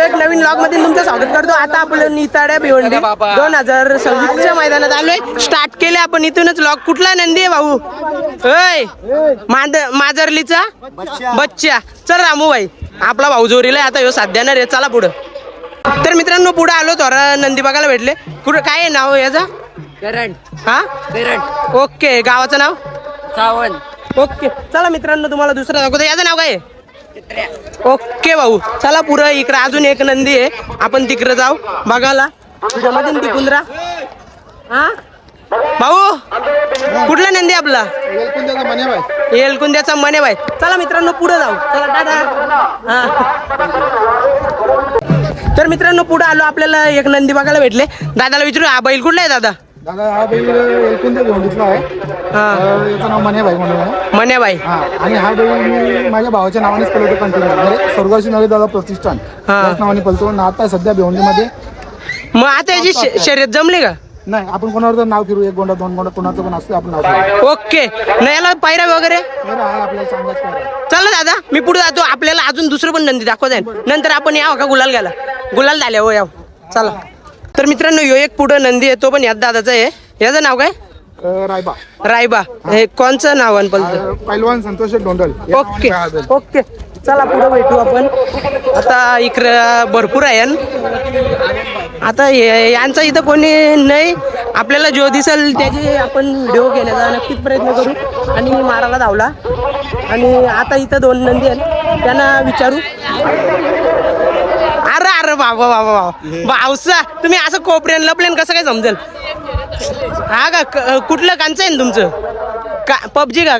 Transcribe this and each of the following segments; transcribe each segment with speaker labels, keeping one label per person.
Speaker 1: एक नवीन ब्लॉग मध्ये तुमचं स्वागत करतो। आता आपण निताड्या भिवंडी 2026च्या मैदानात आलोय। स्टार्ट केले आपण इथूनच ब्लॉग। कुठला नंदी आहे भाऊ? ओय माजरलीचा बच्चा। चल रामू भाई आपला भाऊ जोरीला आता ह्यो साध्यानं रे। चला पुढं। तर मित्रांनो पुढे आलो थोडा नंदी बघायला भेटले। कुठं काय आहे नाव याचा? करंट। हा करंट। ओके गावाचं नाव सावंत। ओके चला मित्रांनो तुम्हाला दुसरं दाखवतो। याचं नाव काय आहे? ओके भाऊ चला पुढं। इकडे अजून एक नंदी आहे आपण तिकडे जाऊ बघायला। तुझ्यामध्ये तिकुंद्रा हा भाऊ कुठला नंदी आपला? एलकुंद्याचा मने भाई। चला मित्रांनो पुढे जाऊ। चला दादा हा तर मित्रांनो पुढे आलो आपल्याला एक नंदी बघायला भेटले। दादाला विचारू हा बैल कुठला आहे दादा?
Speaker 2: दादा हा बैल एलकुंद्या भिवंडीतला आहे। याचं नाव मन्याबाई म्हणून आहे।
Speaker 1: मन्याबाई
Speaker 2: आणि हा बैल मी माझ्या भावाच्या नावानेच पळवतो कंटिन्यू। स्वर्गवासी नळे दादा प्रतिष्ठान त्याच नावाने पळतो ना। आता सध्या भिवंडीमध्ये
Speaker 1: मग आता याची शर्यत जमली का?
Speaker 2: नाही आपण कोणावर तर नाव फिरू। एक गोंडा दोन गोंडा कोणाचं पण असतं आपण नाव।
Speaker 1: ओके नाही याला पायरा वगैरे
Speaker 2: आपल्याला चांगलाच पाहिजे।
Speaker 1: चला दादा मी पुढे जातो। आपल्याला अजून दुसरं पण नंदी दाखवत आहे नंतर आपण यावं का गुलाल घ्यायला? गुलाल झाल्या हो याव चला। तर मित्रांनो यो एक पुढं नंदी आहे तो पण याच दादाचा आहे। याचं नाव काय?
Speaker 2: रायबा।
Speaker 1: रायबा हे कोणचं नाव आहे?
Speaker 2: पैलवान संतोष डोंडल।
Speaker 1: ओके ओके चला पुढे भेटू आपण। आता इकडं भरपूर आहे आता यांचा इथं कोणी नाही। आपल्याला जो दिसेल त्याचे आपण व्हिडिओ घेण्याचा नक्कीच प्रयत्न करू। आणि मारायला धावला आणि आता इथं दोन नंदी आहेत त्यांना विचारू। अरे अरे बाबा बाबा बाबा भाऊसा तुम्ही असं कोपऱ्यान लपलेन कसं काय समजेल? हा का कुठलं कांचं आहे तुमचं? का पबजी का?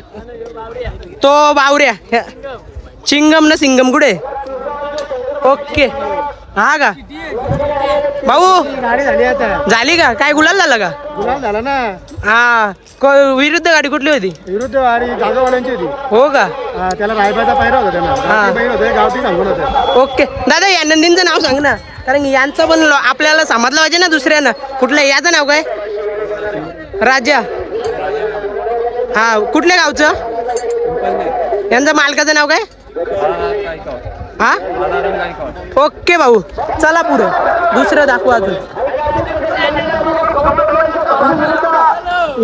Speaker 1: तो बावऱ्या चिंगम ना सिंगम कुठे? ओके हा का भाऊ
Speaker 2: गाडी झाली आता।
Speaker 1: झाली का? काय गुलाल झाला का?
Speaker 2: गुलाल झाला ना।
Speaker 1: हा विरुद्ध गाडी कुठली होती?
Speaker 2: विरुद्ध आणि जागावाल्यांची होती।
Speaker 1: हो का?
Speaker 2: त्याला रायबाचा पायरा होता त्यांना गावठी सांगून होते।
Speaker 1: ओके दादा या नंदींचं नाव सांग ना कारण यांचं पण आपल्याला समजलं पाहिजे ना दुसऱ्यांना। कुठलं याचं नाव काय? राजा। हा कुठल्या गावचं? यांचं मालकाचं नाव काय? हा ओके भाऊ चला पुढं दुसरं दाखवू अजून।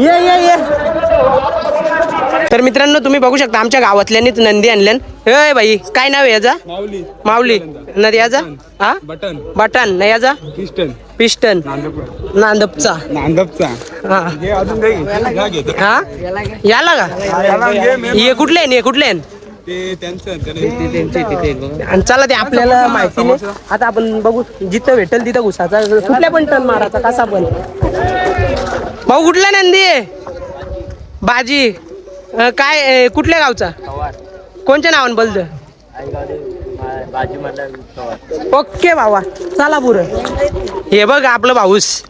Speaker 1: ये तर मित्रांनो तुम्ही बघू शकता आमच्या गावातल्यानीच नंदी आणल्यान। ए भाई काय नाव आहे याचा? माऊली नदी याचा हा बटन नाही याचा पिस्टन नांदपचा हा याला का? हे कुठले हे कुठले? आणि चला ते आपल्याला माहिती नाही। आता आपण बघू जिथं भेटेल तिथं घुसाचा कुठल्या पण टन मारायचा कसा पण। भाऊ कुठला नंदी आहे? बाजी काय कुठल्या गावचा? कोणत्या नावाने बोलतं? ओके बाबा चला पुढं। हे बघ आपलं भाऊस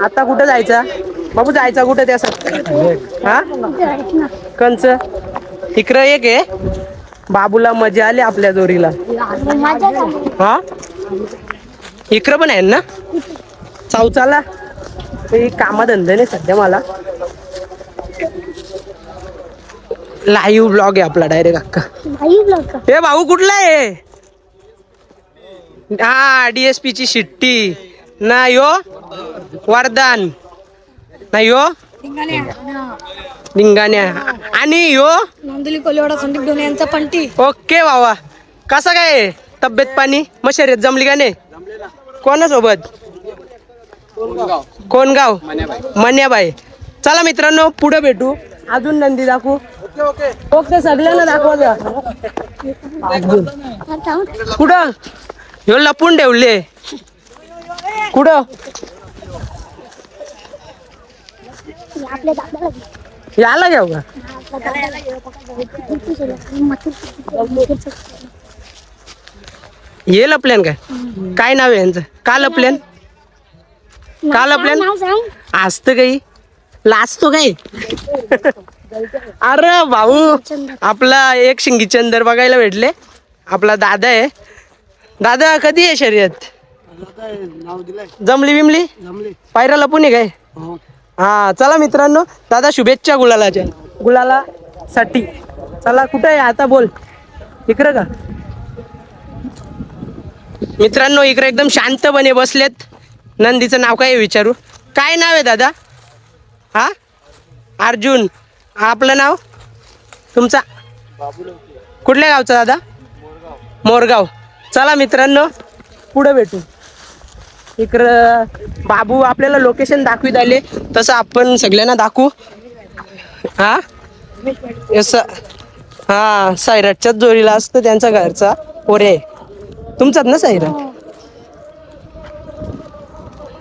Speaker 1: आता कुठं जायचा बाबू? जायचा कुठं त्यासाठी हा कंच इकडं एक आहे। बाबूला मजा आली आपल्या जोरीला हा इकडं पण आहे ना चौचाला। कामधंदा नाही सध्या मला। लाईव्ह ब्लॉग आहे आपला डायरेक्ट अक्का। हे भाऊ कुठला आहे? हा DSP ची शिट्टी ना यो वरदान ना यो लिंगाण्या आणि यो
Speaker 3: नांदली कोलिवाडा संदीप डोने यांचा पंटी।
Speaker 1: ओके बाबा कसं काय तब्येत पाणी? मग शर्यत जमली का नाही? कोणासोबत? कोण गाव? मन्याबाई। चला मित्रांनो पुढे भेटू अजून नंदी दाखवू। ओके सगळ्यांना दाखवा द्या। कुठं ह्यो लपून ठेवले कुठं? याला घेऊ का? ये लपल्यान काय नाव आहे यांचं? का लपल्यान असतं काही लाजतो काही? अरे भाऊ आपला एक शिंगी चंदर बघायला भेटले। आपला दादा आहे। दादा कधी आहे शर्यत? जमली बिमली पायरा लपून आहे काय? हा चला मित्रांनो दादा शुभेच्छा गुलाला साठी। चला कुठं आहे आता बोल इकडं का? मित्रांनो इकडे एकदम शांतपणे बसलेत. नंदीचं नाव काय आहे विचारू. काय नाव आहे दादा. हा अर्जुन. आपलं नाव तुमचा कुठल्या गावचा दादा. मोरगाव. चला मित्रांनो पुढे भेटू. इकडं बाबू आपल्याला लोकेशन दाखवित आले तसं आपण सगळ्यांना दाखवू. हा असं हा सायराटच्याच जोडीला असतं त्यांचा घरचा पोरे. तुमचाच ना सायराट.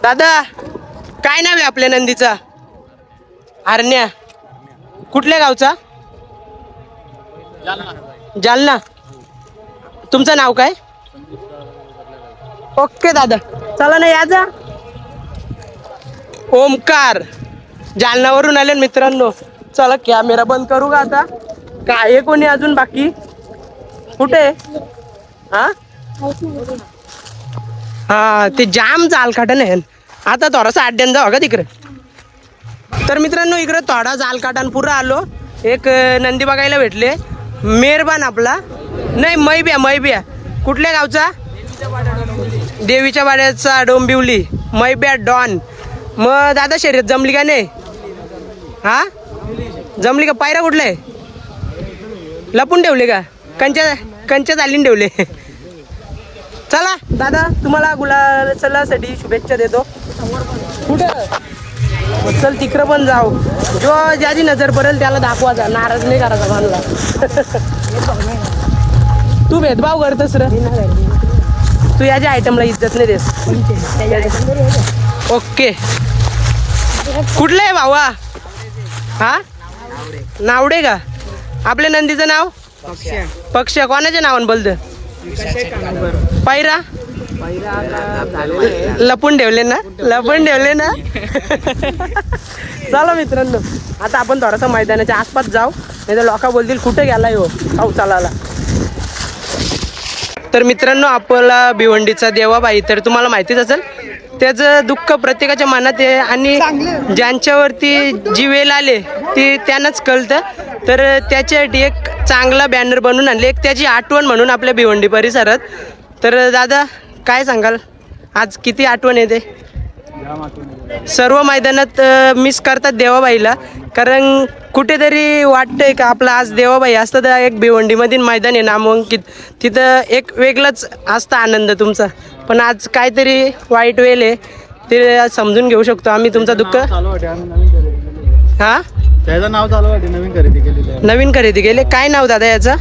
Speaker 1: दादा काय नाव आहे आपल्या नंदीचा. हरण्या. कुठल्या गावचा. जालना. तुमचं नाव काय. ओके दादा चला ना याचा. ओमकार जालनावरून आले मित्रांनो. चला कॅमेरा बंद करू का आता. काय आहे कोणी अजून बाकी. कुठे हा हा ते जाम जालकाटा नाही आता थोडासा अड्ड्यान जाऊ का तिकडे. तर मित्रांनो इकडे थोडा जालकाटान पुरा आलो. एक नंदी बघायला भेटले. मेहरबान आपला नाही मैब्या. कुठल्या गावचा. देवीच्या वाड्याचा डोंबिवली. मैब्या डॉन. मग दादा शर्यत जमली का नाही. हा जमली का. पायऱ्या कुठल्या लपून ठेवले का. कंच्या चालीन ठेवले. चला दादा तुम्हाला गुलालासाठी शुभेच्छा देतो. कुठं चल तिकडं पण जाऊ. जो ज्याची नजर पडेल त्याला दाखवायचा. नाराज नाही करायचा भानला. तू भेदभाव करतोस र. तू याच्या आयटमला इज्जत नाही देस. ओके कुठलं आहे भावा. हा नावडे का. आपल्या नंदीचं नाव पक्ष. कोणाच्या नावानं बोलतं. पायरा लपून ठेवले ना. चला मित्रांनो आता आपण थोडासा मैदानाच्या आसपास जाऊ नाही तर लोक बोलतील कुठे गेलाय हो चालायला. तर मित्रांनो आपला भिवंडीचा देवाबाई तर तुम्हाला माहितीच असेल. त्याचं दुःख प्रत्येकाच्या मनात आहे आणि ज्यांच्यावरती जी वेळ आले ती त्यांनाच कळतं. तर त्याच्यासाठी एक चांगला बॅनर बनवून आणले. एक त्याची आठवण म्हणून आपल्या भिवंडी परिसरात. तर दादा काय सांगाल आज किती आठवण येते. सर्व मैदानात मिस करतात देवाबाईला. कारण कुठेतरी वाटतंय का आपला आज देवाबाई असतं तर एक भिवंडीमधील मैदान आहे नामांकित. तिथं एक वेगळंच असतं आनंद तुमचा. पण आज काहीतरी वाईट वेळ आहे ते समजून घेऊ शकतो आम्ही तुमचं दुःख. हा
Speaker 2: त्याचं नाव चालू आहे.
Speaker 1: नवीन खरेदी केले. काय नाव दादा याचं.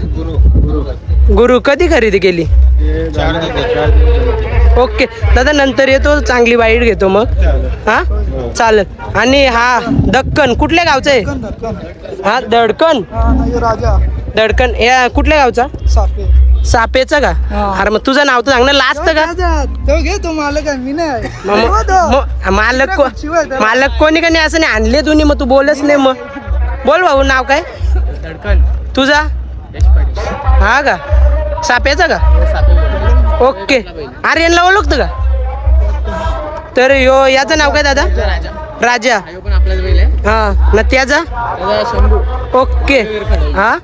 Speaker 1: गुरु. कधी खरेदी केली. ओके दादा नंतर येतो चांगली वाईट घेतो मग. हा चालेल. आणि हा दक्कन कुठल्या गावचं आहे. हा दडकन या कुठल्या गावचा. सापेचा का. अरे मग तुझं नाव तर सांग ना. लास्ट का मालक कोणी का नाही असं नाही आणले तुम्ही. मग तू बोलच नाही. मग बोल भाऊ नाव काय. तुझा हा का सापेचा का. ओके आर्यनला ओळखतं का. तर यो याचं नाव काय दादा. राजा. हा ना त्याचा. ओके हा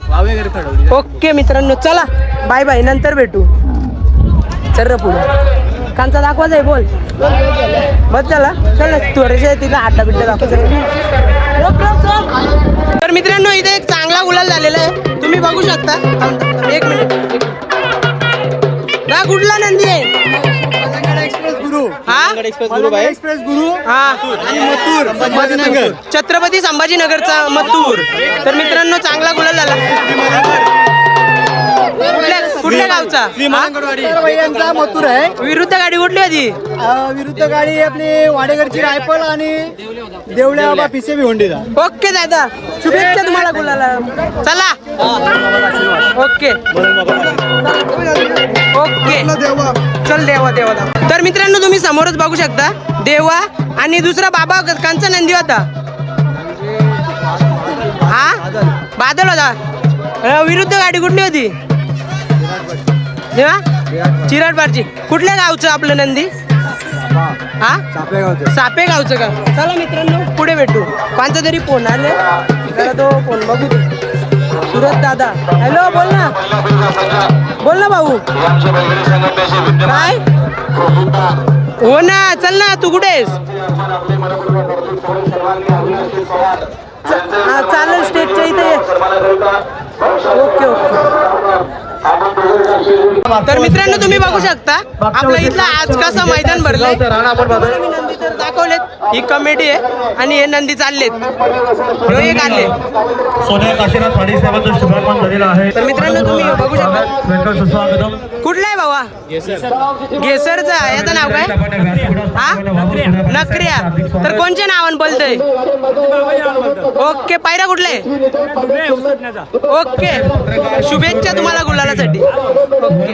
Speaker 1: ओके मित्रांनो चला बाय बाय नंतर भेटू. चल पुढे कांचा दाखवायचा आहे. बोल बस चला चल थोडेसे तिला आटा बिट्टा दाखवायचं. तर मित्रांनो इथे एक चांगला गुलाल झालेला आहे तुम्ही बघू शकता. एक मिनिट ना कुठला नंदी आहे.
Speaker 2: एक्सप्रेस गुरु
Speaker 1: हा
Speaker 2: आणि मथुर संभाजीनगर.
Speaker 1: छत्रपती संभाजीनगरचा मथुर. तर मित्रांनो चांगला गुलाल झाला. कुठल्या गावचा.
Speaker 2: यांचा मथुर आहे.
Speaker 1: विरुद्ध गाडी कुठली होती.
Speaker 2: विरुद्ध गाडी आपली वाडेकरची रायफल आणि देवळ्या पिसे भिवंडीला.
Speaker 1: ओके दादा शुभेच्छा तुम्हाला गुलाला. चला ओके ओके चल देवा. तर मित्रांनो तुम्ही समोरच बघू शकता देवा आणि दुसरा बाबा कांचा नंदी होता. हा बादल होता. विरुद्ध गाडी कुठली होती. चिराडपारची. कुठल्या गावचं आपलं नंदी. हा सापे गावचं का. चला मित्रांनो पुढे भेटू. कोणता तरी फोन आले जरा तो फोन बघू. सुरत दादा हॅलो बोल ना भाऊ काय हो ना चल ना तू कुठे आहेस चालेल स्टेजच्या इथे ये. ओके तर मित्रांनो तुम्ही बघू शकता आपलं इथलं आज कसं मैदान भरलंय मी नंदी तर दाखवलेत ही कमेटी आहे आणि हे नंदी चाललेत हे आले
Speaker 4: सोन्या काशीला 7.5 शुभारंभ झालेला आहे.
Speaker 1: तर मित्रांनो तुम्ही बघू शकता
Speaker 4: वेलकम सुस्वागतम.
Speaker 1: कुठला आहे बाबा गेसरचा याचं नाव काय हा नकऱ्या तर कोणच्या नावानं बोलतोय ओके पायरा कुठले ओके शुभेच्छा तुम्हाला गुलालासाठी ओके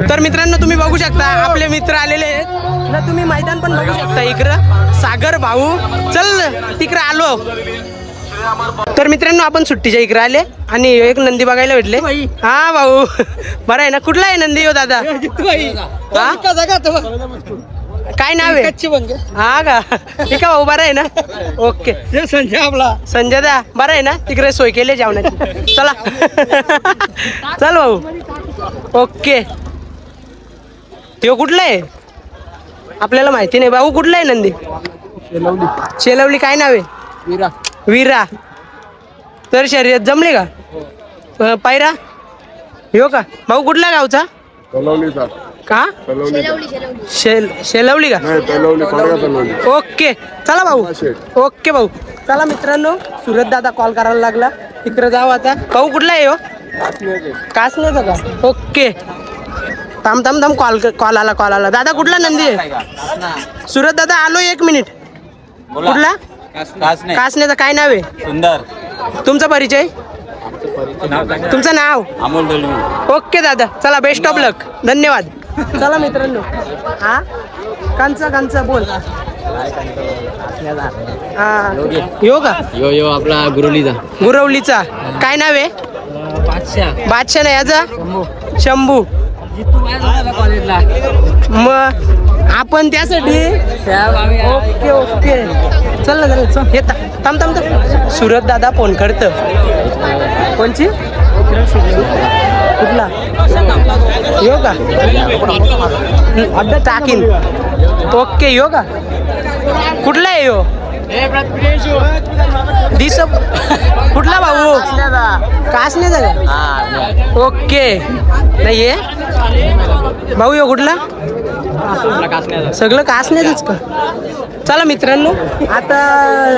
Speaker 1: तर मित्रांनो तुम्ही बघू शकता आपले मित्र आलेले आहेत ना तुम्ही मैदान पण बघू शकता इकडं सागर भाऊ चल तिकडे आलो तर मित्रांनो आपण सुट्टीच्या इकडे आले आणि एक नंदी बघायला भेटले हा भाऊ बरं आहे ना कुठला आहे नंदी हो दादा हा? काय नाव आहे हा का ठीक आहे भाऊ बरं आहे ना ओके संजय आपला संजय दा बरं आहे ना तिकडे सोय केली जेवणाची चला चल भाऊ ओके तो कुठला आहे आपल्याला माहिती नाही भाऊ कुठला आहे नंदी शेलवली काय नाव आहे वीरा तर शर्यत जमली का पायरा हो का भाऊ कुठला गावचा का शेलवली का ओके चला भाऊ ओके भाऊ चला मित्रांनो सुरत दादा कॉल करायला लागला तिकडे जाऊ आता भाऊ कुठला आहे हो कासण्याचा का ओके थांब कॉल आला दादा कुठला नंदी आहे सुरत दादा आलो 1 मिनिट कुठला कासण्याचा काय नाव आहे
Speaker 5: सुंदर
Speaker 1: तुमचा परिचय तुमचं नाव
Speaker 5: अमोल दलवी.
Speaker 1: ओके दादा चला बेस्ट ऑफ लक धन्यवाद चला मित्रांनो हा कांचा बोल हा यो का
Speaker 5: यो आपला
Speaker 1: गुरवलीचा काय नाव आहे बादशाह नाही याचा शंभू मग आपण त्यासाठी ओके चल ना हे थांब सुरत दादा फोन करत कोणची कुठला यो का अपडेट टाकीन ओके यो का कुठला आहे यो दिस कुठला भाऊ कासण्याचा का ओके नाही आहे भाऊ यो कुठला सगळं कासण्याचंच का चला मित्रांनो आता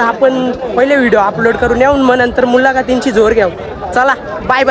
Speaker 1: आपण पहिले व्हिडिओ अपलोड करून येऊन मग नंतर मुलाखतींची जोर घेऊ चला बाय